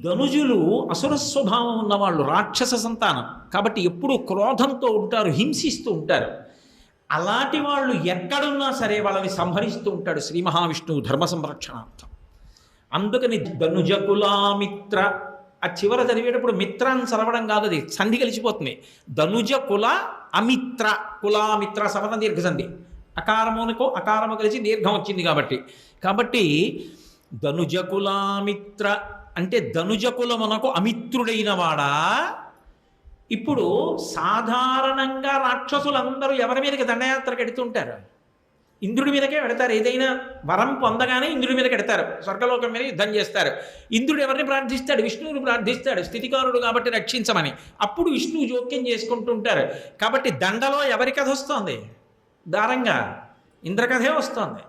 ధనుజులు అసుర స్వభావం ఉన్నవాళ్ళు, రాక్షస సంతానం కాబట్టి ఎప్పుడూ క్రోధంతో ఉంటారు, హింసిస్తూ ఉంటారు. అలాంటి వాళ్ళు ఎక్కడున్నా సరే వాళ్ళని సంహరిస్తూ ఉంటాడు శ్రీ మహావిష్ణువు ధర్మ సంరక్షణార్థం. అందుకని ధనుజకులామిత్ర, ఆ చివర చదివేటప్పుడు మిత్ర అని చదవడం కాదు, అది సంధి కలిసిపోతుంది. ధనుజ కుల అమిత్ర, కులామిత్ర సవర్ణ దీర్ఘ సంధి, అకారమునకు అకారము కలిసి దీర్ఘం వచ్చింది కాబట్టి ధనుజకులామిత్ర అంటే ధనుజకులమునకు అమిత్రుడైన వాడా. ఇప్పుడు సాధారణంగా రాక్షసులందరూ ఎవరి మీదకి దండయాత్రకు ఎడుతుంటారు? ఇంద్రుడి మీదకే పెడతారు. ఏదైనా వరం పొందగానే ఇంద్రుడి మీదకి ఎడతారు, స్వర్గలోకం మీద యుద్ధం చేస్తారు. ఇంద్రుడు ఎవరిని ప్రార్థిస్తాడు? విష్ణువుని ప్రార్థిస్తాడు, స్థితికారుడు కాబట్టి రక్షించమని. అప్పుడు విష్ణువు జోక్యం చేసుకుంటుంటారు. కాబట్టి దండలో ఎవరి కథ వస్తోంది? దారంగా ఇంద్రకథే వస్తోంది.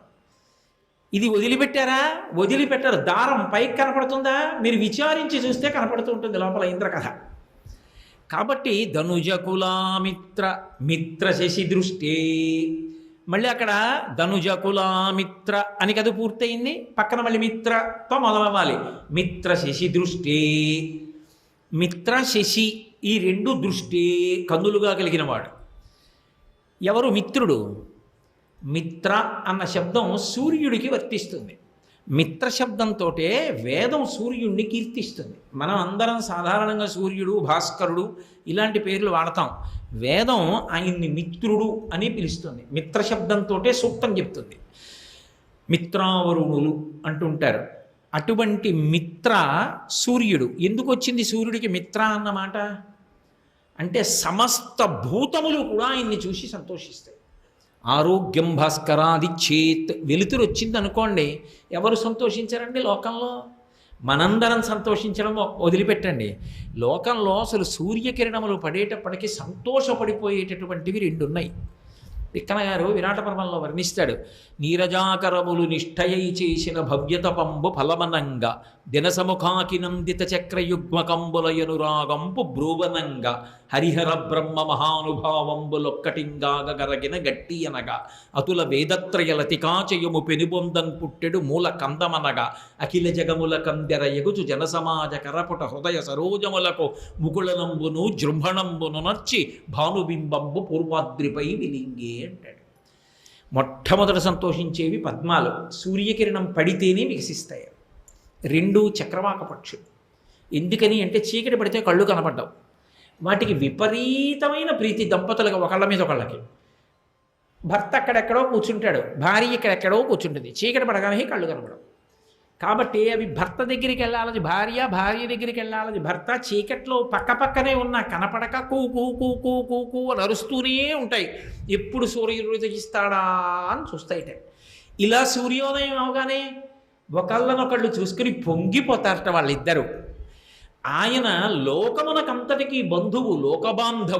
ఇది వదిలిపెట్టారా? వదిలిపెట్టారు. దారం పైకి కనపడుతుందా? మీరు విచారించి చూస్తే కనపడుతూ ఉంటుంది లోపల ఇంద్రకథ. కాబట్టి ధనుజకులామిత్ర మిత్ర శశి దృష్టి. మళ్ళీ అక్కడ ధనుజకులామిత్ర అని కదా పూర్తయింది, పక్కన మళ్ళీ మిత్రతో మొదలవ్వాలి. మిత్ర శశి దృష్టి, మిత్ర శశి ఈ రెండు దృష్టి కన్నులుగా కలిగినవాడు. ఎవరు మిత్రుడు? మిత్ర అన్న శబ్దం సూర్యుడికి వర్తిస్తుంది. మిత్ర శబ్దంతో వేదం సూర్యుడిని కీర్తిస్తుంది. మనం అందరం సాధారణంగా సూర్యుడు, భాస్కరుడు ఇలాంటి పేర్లు వాడతాం. వేదం ఆయన్ని మిత్రుడు అని పిలుస్తుంది. మిత్ర శబ్దంతో సూక్తం చెప్తుంది. మిత్రావరుణులు అంటుంటారు. అటువంటి మిత్ర సూర్యుడు. ఎందుకు వచ్చింది సూర్యుడికి మిత్ర అన్నమాట? అంటే సమస్త భూతములు కూడా ఆయన్ని చూసి సంతోషిస్తాయి. ఆరోగ్యం భాస్కరాది చేత్, వెలుతురు వచ్చింది అనుకోండి, ఎవరు సంతోషించారండి లోకంలో? మనందరం సంతోషించడం వదిలిపెట్టండి, లోకంలో అసలు సూర్యకిరణములు పడేటప్పటికీ సంతోషపడిపోయేటటువంటివి రెండు ఉన్నాయి. తిక్కన గారు విరాట పర్వంలో వర్ణిస్తాడు. నీరజాకరములు నిష్ఠయై చేసిన భవ్యతపంబు ఫలమనంగా దినసముఖాకినందిత చక్రయుగ్మకంబులయనురాగంపు బ్రూవనంగా హరిహర బ్రహ్మ మహానుభావంబులొక్కటింగాగ గరగిన గట్టి అనగా అతుల వేదత్రయలతికాచయము పెనుబొందన్ పుట్టెడు మూల కందమనగా అఖిల జగముల కందెర ఎగుచు జనసమాజ కరపుట హృదయ సరోజములకు ముకుళనంబును జృంభణంబును నర్చి భానుబింబంబు పూర్వాద్రిపై విలింగే అంటాడు. మొట్టమొదట సంతోషించేవి పద్మాలు, సూర్యకిరణం పడితేనే వికసిస్తాయి. రెండు చక్రవాక పక్షులు. ఎందుకని అంటే చీకటి పడితే కళ్ళు కనపడ్డావు. వాటికి విపరీతమైన ప్రీతి దంపతులుగా ఒకళ్ళ మీద ఒకళ్ళకి. భర్త అక్కడెక్కడో కూర్చుంటాడు, భార్య ఇక్కడెక్కడో కూర్చుంటుంది, చీకటి పడగానే కళ్ళు కనపడవు. కాబట్టి అవి భర్త దగ్గరికి వెళ్ళాలని భార్య, భార్య దగ్గరికి వెళ్ళాలని భర్త. చీకట్లో పక్కపక్కనే ఉన్నా కనపడక కూ కూ కూ కూ కూ కూ అని అరుస్తూనే ఉంటాయి. ఎప్పుడు సూర్యుడు ఉదయిస్తాడా అని చూస్తాయిట. ఇలా సూర్యోదయం అవగానే ఒకళ్ళనొకళ్ళు చూసుకుని పొంగిపోతారట వాళ్ళిద్దరూ. ఆయన లోకమునకంతటికీ బంధువు, లోకబాంధవుడు.